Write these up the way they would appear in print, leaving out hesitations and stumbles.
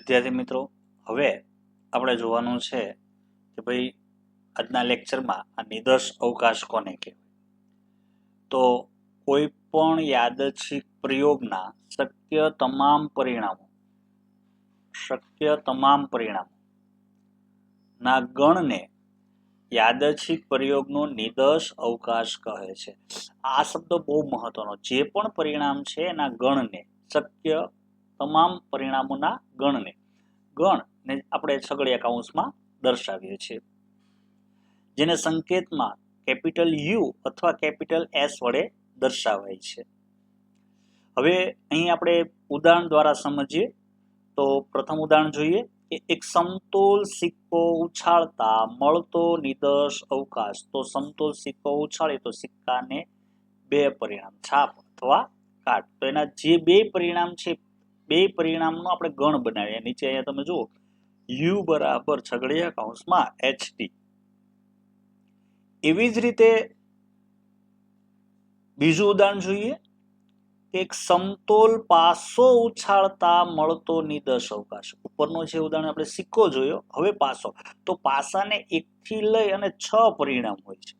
વિદ્યાર્થી મિત્રો, હવે આપણે જોવાનું છે કે ભાઈ આજના લેક્ચરમાં આ નિદર્શ અવકાશ કોને કહેવાય. તો કોઈ પણ યાદચ્છિક પ્રયોગના શક્ય તમામ પરિણામોના ગણને યાદચ્છિક પ્રયોગનો નિદર્શ અવકાશ કહે છે. આ શબ્દ બહુ મહત્વનો. જે પણ પરિણામ છે એના ગણને, શક્ય તમામ પરિણામોના ગણને આપણે છગડીયા કૌંસમાં દર્શાવીએ છીએ, જેને સંકેતમાં કેપિટલ યુ અથવા કેપિટલ એસ વડે દર્શાવાય છે. હવે અહીં આપણે ઉદાહરણ દ્વારા સમજીએ. તો પ્રથમ ઉદાહરણ જોઈએ કે એક સમતોલ સિક્કો ઉછાળતા મળતો નિદર્શ અવકાશ. તો સમતોલ સિક્કો ઉછાળે તો સિક્કાને બે પરિણામ, છાપ અથવા કાટ. તો એના જે બે પરિણામ છે, બે પરિણામનો આપણે ગણ બનાવીએ. નીચે અહીંયા તમે જુઓ યુ બરાબર છગડીયા કૌંસમાં HT. એવી જ રીતે બીજું ઉદાહરણ જોઈએ કે એક સમતોલ પાસો ઉછાળતા મળતો નિદર્શ અવકાશ. ઉપરનો જે ઉદાહરણ આપણે સિક્કો જોયો, હવે પાસો. તો પાસાને 1 થી લઈ અને 6 પરિણામ હોય છે.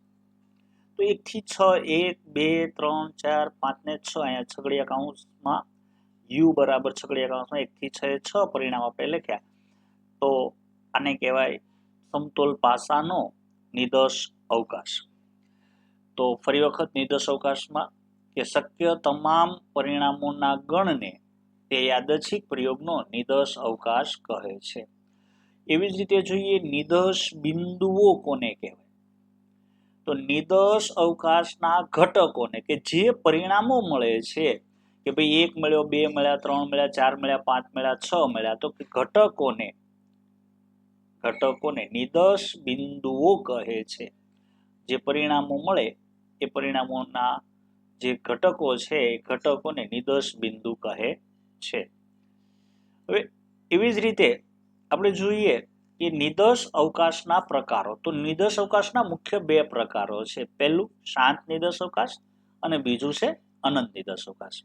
તો 1 થી 6, 1, 2, 3, 4, 5 ને 6 અહીંયા છગડીયા કૌંસમાં યુ બરાબર છગડીયા કૌંસમાં 1 થી 6 6 પરિણામ આપણે લખ્યા. તો આને કહેવાય સમતોલ પાસાનો નિદર્શ અવકાશ. તો ફરી વખત નિદર્શ અવકાશમાં કે શક્ય તમામ પરિણામોના ગણને તે યાદચ્છિક પ્રયોગનો નિદર્શ અવકાશ કહે છે. એવી જ રીતે જોઈએ નિદર્શ બિંદુઓ કોને કહેવાય. તો નિદર્શ અવકાશના ઘટકોને, કે જે પરિણામો મળે છે કે ભાઈ 1 મળ્યો, 2 મળ્યા, 3 મળ્યા, 4 મળ્યા, 5 મળ્યા, 6 મળ્યા, તો ઘટકોને નિદર્શ બિંદુઓ કહે છે. જે પરિણામો મળે એ પરિણામોના જે ઘટકો છે એ ઘટકોને નિદર્શ બિંદુ કહે છે. હવે એવી જ રીતે આપણે જોઈએ કે નિદર્શ અવકાશના પ્રકારો. તો નિદર્શ અવકાશના મુખ્ય બે પ્રકારો છે. પહેલું શાંત નિદર્શ અવકાશ અને બીજું છે અનંત નિદર્શ અવકાશ.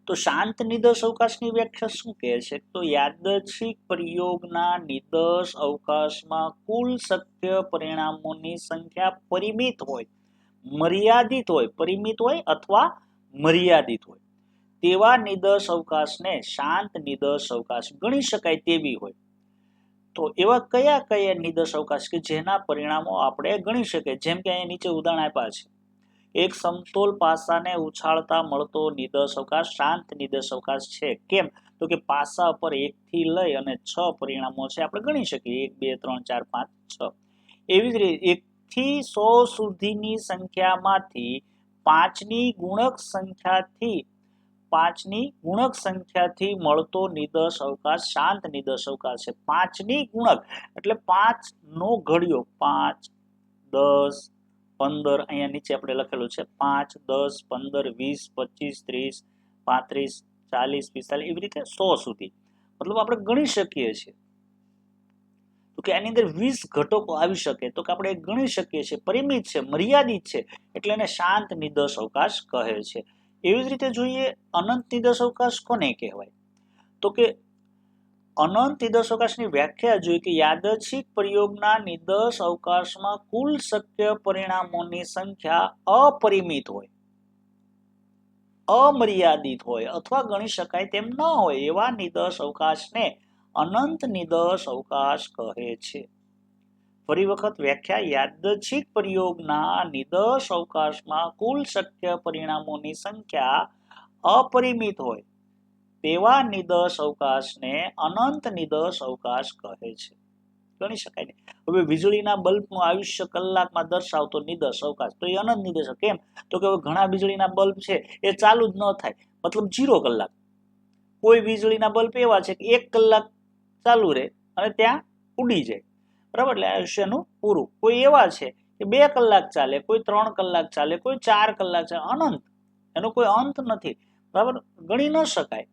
તો શાંત નિદર્શ અવકાશની વ્યાખ્યા શું કહે છે? તો યાદચ્છિક પ્રયોગના નિદર્શ અવકાશમાં કુલ શક્ય પરિણામોની સંખ્યા પરિમિત હોય, મર્યાદિત હોય, પરિમિત હોય અથવા મર્યાદિત હોય તેવા નિદર્શ અવકાશને શાંત નિદર્શ અવકાશ ગણી શકાય તેવી હોય. તો એવા કયા કયા નિદર્શ અવકાશ કે જેના પરિણામો આપણે ગણી શકીએ? જેમ કે અહીંયા નીચે ઉદાહરણ આપ્યા છે. એક સમતોલ પાસાને ઉછાળતા મળતો નિદર્શ અવકાશ શાંત નિદર્શ અવકાશ છે. કેમ? તો કે પાસા પર 1 થી લઈ અને 6 પરિણામો છે આપણે ગણી શકીએ. 1, 2, 3, 4, 5, 6. એવી જ રીતે 1 થી 100 સુધીની સંખ્યામાંથી 5ની ગુણક સંખ્યાથી મળતો નિદર્શ અવકાશ શાંત નિદર્શ અવકાશ છે. 5ની ગુણક એટલે 5 નો ઘડિયો, 5, 10, 15. અહીંયા નીચે આપણે લખેલું છે 5, 10, 15, 20, 25, 30, 35, 40, 45, એવી રીતે 100 સુધી મતલબ આપણે ગણી શકીએ છીએ. તો કે આની અંદર 20 ઘટકો આવી શકે. તો કે આપણે ગણી શકીએ છીએ, પરિમિત છે, મર્યાદિત છે, એટલે એને શાંત નિદર્શ અવકાશ કહે છે. એવી જ રીતે જોઈએ અનંત નિદર્શ અવકાશ કોને કહેવાય. તો કે અનંત નિદર્શ અવકાશની વ્યાખ્યા જોઈએ કે યાદચ્છિક પ્રયોગના નિદર્શ અવકાશમાં કુલ શક્ય પરિણામોની સંખ્યા અપરિમિત હોય, અમર્યાદિત હોય અથવા ગણી શકાય તેમ ન હોય એવા નિદર્શ અવકાશને અનંત નિદર્શ અવકાશ કહે છે. ફરી વખત વ્યાખ્યા, યાદચ્છિક પ્રયોગના નિદર્શ અવકાશમાં કુલ શક્ય પરિણામોની સંખ્યા અપરિમિત હોય તેવા નિદર્શ અવકાશને અનંત નિદર્શ અવકાશ કહે છે. ગણી શકાય ને. હવે વીજળીના બલ્બનું આયુષ્ય કલાકમાં દર્શાવતો નિદર્શ અવકાશ, તો એ અનંત નિદર્શ. કેમ? તો કે ઘણા વીજળીના બલ્બ છે એ ચાલુ જ ન થાય, મતલબ 0 કલાક. કોઈ વીજળીના બલ્બ એવા છે કે 1 કલાક ચાલુ રહે અને ત્યાં ઉડી જાય, બરાબર, એટલે આયુષ્યનું પૂરું. કોઈ એવા છે કે 2 કલાક ચાલે, કોઈ 3 કલાક ચાલે, કોઈ 4 કલાક ચાલે, અનંત, એનો કોઈ અંત નથી, બરાબર, ગણી ન શકાય.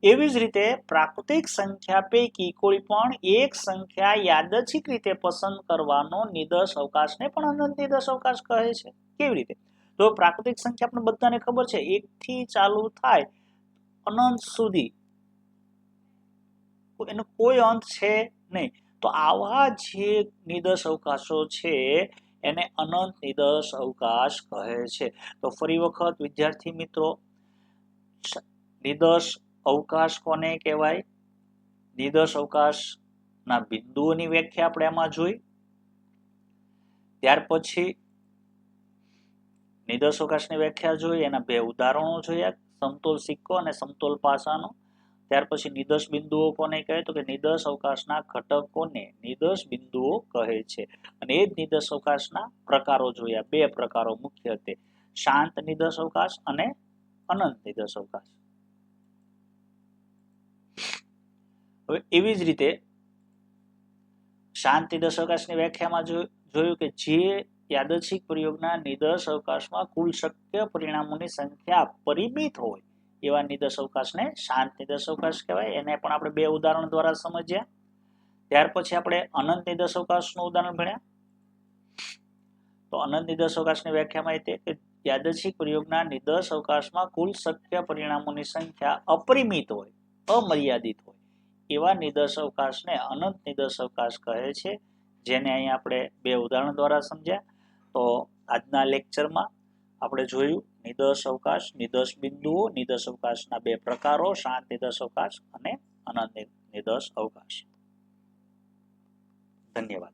એવી જ રીતે પ્રાકૃતિક સંખ્યા પૈકી કોઈ પણ એક સંખ્યા યાદચ્છિક રીતે પસંદ કરવાનો નિદર્શ અવકાશને પણ અનંત નિદર્શ અવકાશ કહે છે. કેવી રીતે? તો પ્રાકૃતિક સંખ્યા આપણે બધાને ખબર છે 1 થી ચાલુ થાય અનંત સુધી એનો કોઈ અંત છે નહીં. તો આવા જે નિદર્શ અવકાશો છે એને અનંત નિદર્શ અવકાશ કહે છે. તો ફરી વખત વિદ્યાર્થી મિત્રો, નિદર્શ અવકાશ કોને કહેવાય? નિદર્શ અવકાશના બિંદુઓની વ્યાખ્યા આપણે આમાં જોઈ. ત્યાર પછી નિદર્શ અવકાશની વ્યાખ્યા જોઈ, એના બે ઉદાહરણો જોયા, સમતોલ સિક્કો અને સમતોલ પાસાનો. ત્યાર પછી નિદર્શ બિંદુઓ કોને કહે? તો કે નિદર્શ અવકાશના ઘટકોને નિદર્શ બિંદુઓ કહે છે. અને એ જ નિદર્શ અવકાશના પ્રકારો જોયા, બે પ્રકારો મુખ્યત્વે, શાંત નિદર્શ અવકાશ અને અનંત નિદર્શ અવકાશ. હવે એવી જ રીતે શાંત નિદર્શ અવકાશની વ્યાખ્યામાં જોયું કે જે યાદચ્છિક પ્રયોગના નિદર્શ અવકાશમાં કુલ શક્ય પરિણામોની સંખ્યા પરિમિત હોય એવા નિદર્શ અવકાશને શાંત નિદર્શ અવકાશ કહેવાય. એને પણ આપણે બે ઉદાહરણ દ્વારા સમજ્યા. ત્યાર પછી આપણે અનંત નિદર્શ અવકાશનું ઉદાહરણ ભણ્યા. તો અનંત નિદર્શ અવકાશની વ્યાખ્યામાં એ કે યાદચ્છિક પ્રયોગના નિદર્શ અવકાશમાં કુલ શક્ય પરિણામોની સંખ્યા અપરિમિત હોય, અમર્યાદિત હોય એવા નિદર્શ અવકાશને અનંત નિદર્શ અવકાશ કહે છે, જેને અહીં આપણે બે ઉદાહરણ દ્વારા સમજ્યા. તો આજના લેક્ચરમાં આપણે જોયું નિદર્શ અવકાશ, નિદર્શ બિંદુઓ, નિદર્શ અવકાશના બે પ્રકારો, શાંત નિદર્શ અવકાશ અને અનંત નિદર્શ અવકાશ. ધન્યવાદ.